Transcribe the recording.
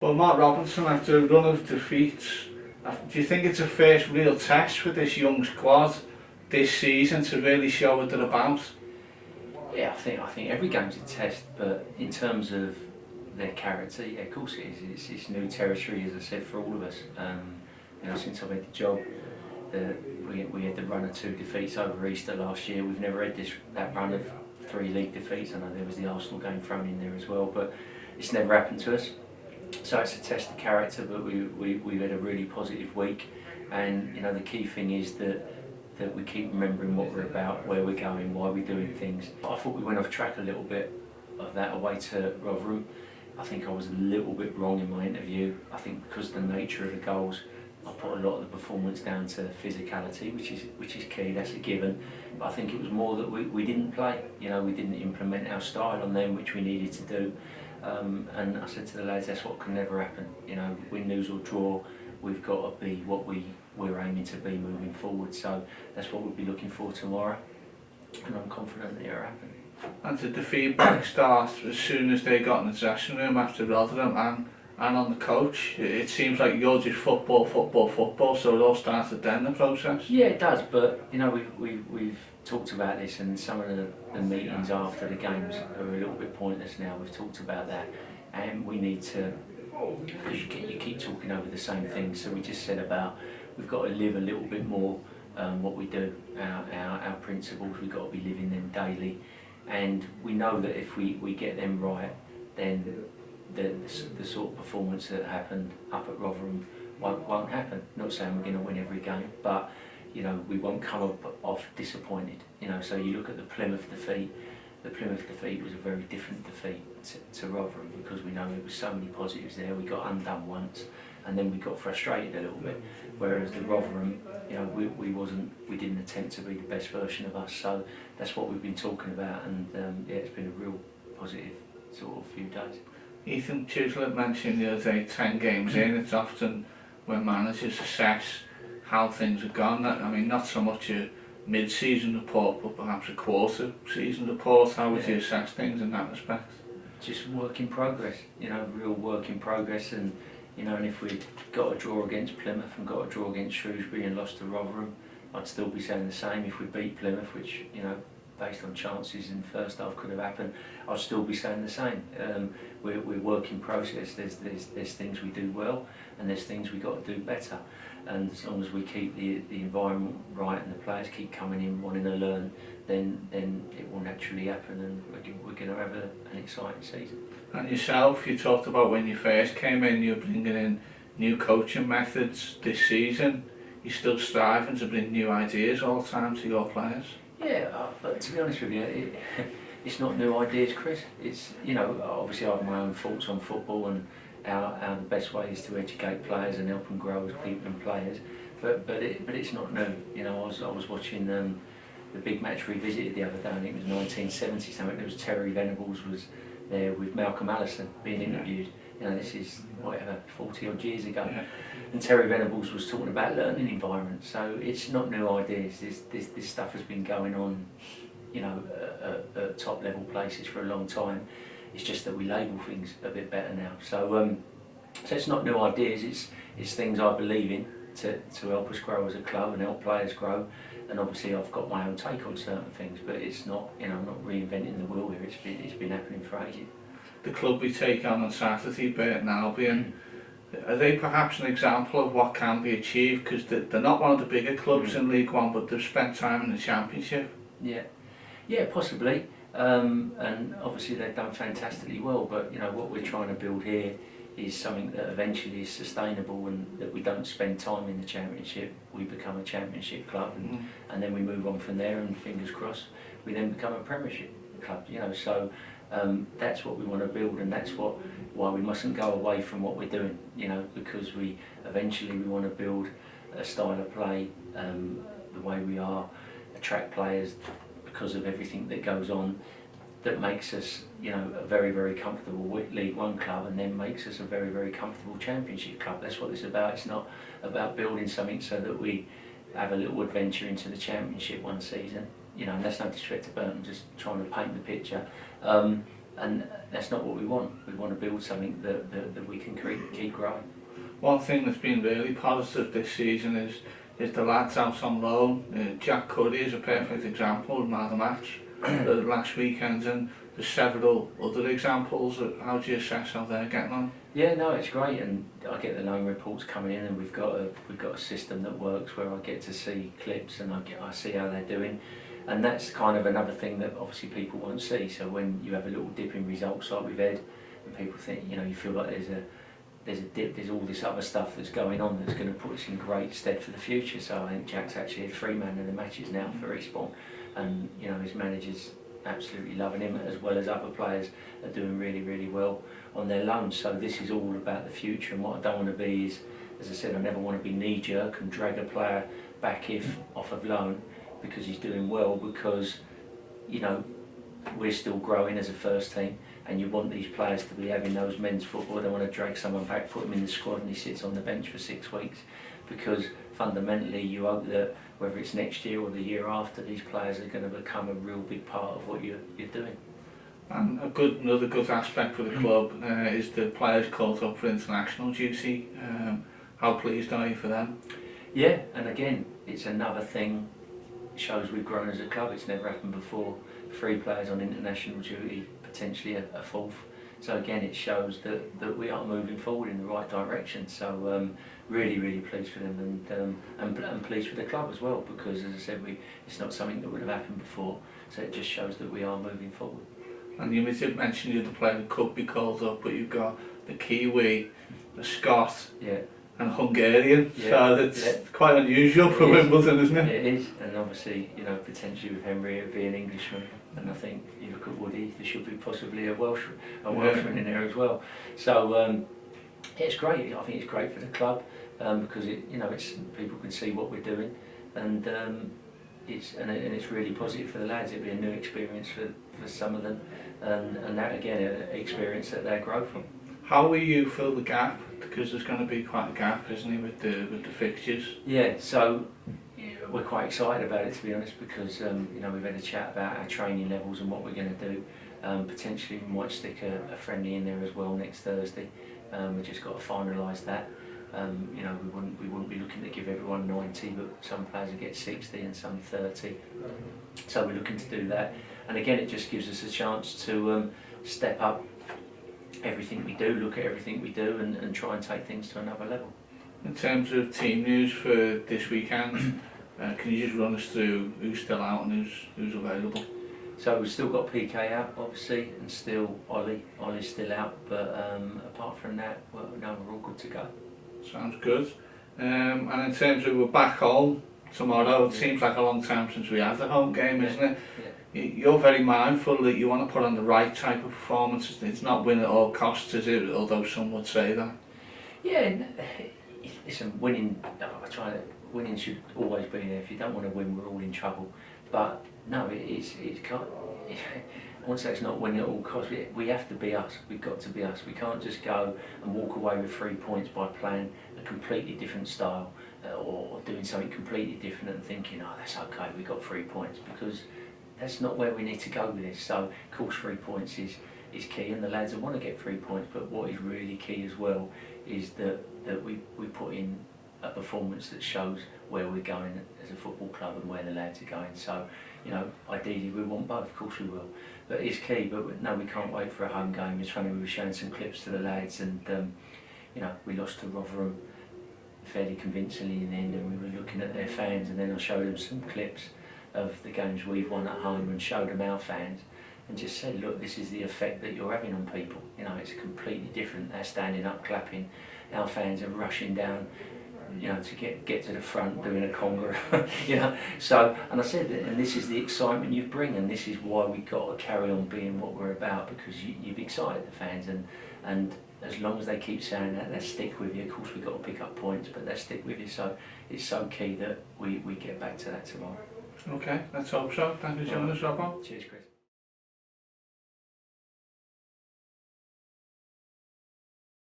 Well, Matt Robinson, after a run of defeats, do you think it's a first real test for this young squad this season to really show what they're about? Yeah, I think every game's a test, but in terms of their character, yeah, of course it is. It's new territory, as I said, for all of us. Since I've had the job, we had the run of 2 defeats over Easter last year. We've never had that run of 3 league defeats. I know there was the Arsenal game thrown in there as well, but it's never happened to us. So it's a test of character, but we've had a really positive week, and the key thing is that we keep remembering what we're about, where we're going, why we're doing things. I thought we went off track a little bit of that away to Rotherham. I think I was a little bit wrong in my interview. I think because of the nature of the goals, I put a lot of the performance down to physicality, which is key, that's a given. But I think it was more that we didn't play. We didn't implement our style on them, which we needed to do. And I said to the lads, that's what can never happen. Win, lose or draw, we've got to be what we're aiming to be moving forward. So that's what we'll be looking for tomorrow, and I'm confident that it'll happen. And did the feedback start as soon as they got in the dressing room after Rotherham and on the coach? It seems like you're just football, so it all started then, the process? Yeah, it does, but we've talked about this, and some of the meetings after the games are a little bit pointless now. We've talked about that, and we need to, because you keep talking over the same things, so we just said about we've got to live a little bit more what we do, our principles, we've got to be living them daily, and we know that if we get them right, then the sort of performance that happened up at Rotherham won't happen. Not saying we're going to win every game, but we won't come off disappointed. So you look at the Plymouth defeat. The Plymouth defeat was a very different defeat to Rotherham, because we know there was so many positives there. We got undone once, and then we got frustrated a little bit. Whereas the Rotherham, we didn't attempt to be the best version of us. So that's what we've been talking about, and it's been a real positive sort of few days. Ethan Chislett mentioned the other day, 10 games in, it's often when managers assess how things have gone. I mean, not so much a mid-season report, but perhaps a quarter season report. How would you assess things in that respect? Just work in progress, real work in progress, and and if we'd got a draw against Plymouth and got a draw against Shrewsbury and lost to Rotherham, I'd still be saying the same. If we beat Plymouth, which based on chances in the first half could have happened, I'd still be saying the same. We're work in process. There's things we do well, and there's things we got to do better. And as long as we keep the environment right and the players keep coming in wanting to learn, then it will naturally happen, and we're going to have an exciting season. And yourself, you talked about when you first came in, you're bringing in new coaching methods this season. You're still striving to bring new ideas all the time to your players. Yeah, but to be honest with you, it's not new ideas, Chris. It's obviously I have my own thoughts on football and how the best way is to educate players and help them grow as people and players. But it's not new. I was watching the big match revisited the other day. I think it was 1970 something. It was Terry Venables was there with Malcolm Allison being interviewed. This is whatever 40 odd years ago. Yeah. And Terry Venables was talking about learning environments. So it's not new ideas. This stuff has been going on, at top level places for a long time. It's just that we label things a bit better now. So it's not new ideas. It's things I believe in to help us grow as a club and help players grow. And obviously I've got my own take on certain things, but it's not, I'm not reinventing the wheel here. It's been happening for ages. The club we take on Saturday, Burton Albion, are they perhaps an example of what can be achieved? Because they're not one of the bigger clubs in League One, but they've spent time in the Championship. Yeah, possibly. And obviously they've done fantastically well, but what we're trying to build here is something that eventually is sustainable, and that we don't spend time in the Championship. We become a Championship club, and then we move on from there, and fingers crossed we then become a Premiership club. So that's what we want to build, and that's why we mustn't go away from what we're doing. Because we want to build a style of play, the way we are, attract players because of everything that goes on, that makes us, a very, very comfortable League One club, and then makes us a very, very comfortable Championship club. That's what it's about. It's not about building something so that we have a little adventure into the Championship one season. And that's no disrespect to Burton, just trying to paint the picture. and that's not what we want. We want to build something that we can keep growing. One thing that's been really positive this season is the lads out on loan. Jack Curry is a perfect example of man of the match last weekend, and there's several other examples. How do you assess how they're getting on? Yeah, no, it's great, and I get the loan reports coming in, and we've got a system that works where I get to see clips and I see how they're doing, and that's kind of another thing that obviously people won't see. So when you have a little dip in results like we've had, and people think, you feel like there's a dip, there's all this other stuff that's going on that's going to put us in great stead for the future. So I think Jack's actually had 3 man of the matches now for Eastbourne, and his manager's absolutely loving him, as well as other players are doing really, really well on their loans. So this is all about the future, and what I don't want to be is, as I said, I never want to be knee-jerk and drag a player back off of loan because he's doing well, because we're still growing as a first team, and you want these players to be having those men's football. I don't want to drag someone back, put him in the squad and he sits on the bench for 6 weeks, because fundamentally you hope that whether it's next year or the year after, these players are going to become a real big part of what you're doing. And another good aspect for the club is the players called up for international duty. How pleased are you for them? Yeah, and again, it's another thing. It shows we've grown as a club. It's never happened before. 3 players on international duty, potentially a 4th. So again, it shows that we are moving forward in the right direction. So really, really pleased for them, and pleased with the club as well, because as I said, it's not something that would have happened before. So it just shows that we are moving forward. And you did mention you're the player who could be called up, but you've got the Kiwi, the Scot, and Hungarian. So it's quite unusual for Wimbledon, isn't it? It is, and obviously, potentially with Henry it'd be an Englishman, and I think you look at Woody, there should be possibly a Welshman in there as well. So it's great. I think it's great for the club because it's people can see what we're doing, and it's really positive for the lads. It'll be a new experience for some of them, and that again an experience that they grow from. How will you fill the gap? Because there's going to be quite a gap, isn't it, with the fixtures? Yeah, so we're quite excited about it, to be honest, because we've had a chat about our training levels and what we're going to do. Potentially we might stick a friendly in there as well next Thursday. We've just got to finalise that. We wouldn't be looking to give everyone 90, but some players will get 60 and some 30. So we're looking to do that, and again, it just gives us a chance to step up everything we do, look at everything we do, and try and take things to another level. In terms of team news for this weekend, can you just run us through who's still out and who's available? So we've still got PK out, obviously, and still Ollie's still out, but apart from that, well, no, we're all good to go. Sounds good. And in terms of we're back home tomorrow, it seems like a long time since we had a home game, isn't it? Yeah. You're very mindful that you want to put on the right type of performance. It's not win at all costs, is it? Although some would say that. Yeah, listen, winning should always be there. If you don't want to win, we're all in trouble. But no, it can't. I won't say it's not winning at all costs. We have to be us. We've got to be us. We can't just go and walk away with 3 points by playing a completely different style or doing something completely different and thinking, oh, that's okay, we got 3 points, because that's not where we need to go with this. So, of course, 3 points is key, and the lads will want to get 3 points. But what is really key as well is that we put in a performance that shows where we're going as a football club and where the lads are going. So, ideally we want both, of course we will. But it's key, but no, we can't wait for a home game. It's funny, we were showing some clips to the lads, and we lost to Rotherham fairly convincingly in the end, and we were looking at their fans, and then I showed them some clips of the games we've won at home and showed them our fans, and just said, look, this is the effect that you're having on people. It's completely different. They're standing up clapping, our fans are rushing down to get to the front doing a conga, So, and I said, and this is the excitement you bring, and this is why we've got to carry on being what we're about, because you've excited the fans, and as long as they keep saying that, they'll stick with you. Of course, we've got to pick up points, but they'll stick with you. So it's so key that we get back to that tomorrow. Okay, let's hope so. Thank you so much, Robbo. Cheers, Chris.